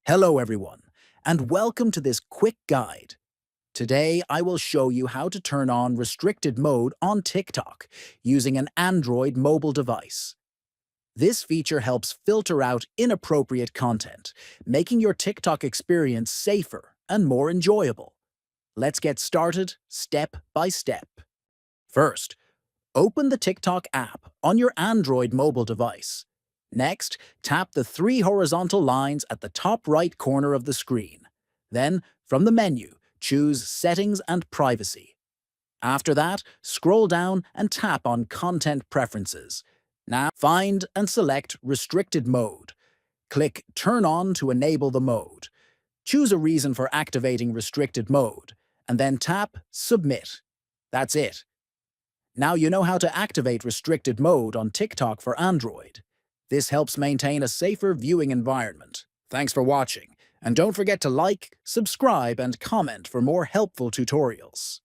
Hello everyone, and welcome to this quick guide. Today I will show you how to turn on restricted mode on TikTok using an Android mobile device. This feature helps filter out inappropriate content, making your TikTok experience safer and more enjoyable. Let's get started step by step. First, open the TikTok app on your Android mobile device. Next, tap the three horizontal lines at the top right corner of the screen. Then, from the menu, choose Settings and Privacy. After that, scroll down and tap on Content Preferences. Now, find and select Restricted Mode. Click Turn On to enable the mode. Choose a reason for activating restricted mode, and then tap Submit. That's it. Now you know how to activate restricted mode on TikTok for Android. This helps maintain a safer viewing environment. Thanks for watching, and don't forget to like, subscribe, and comment for more helpful tutorials.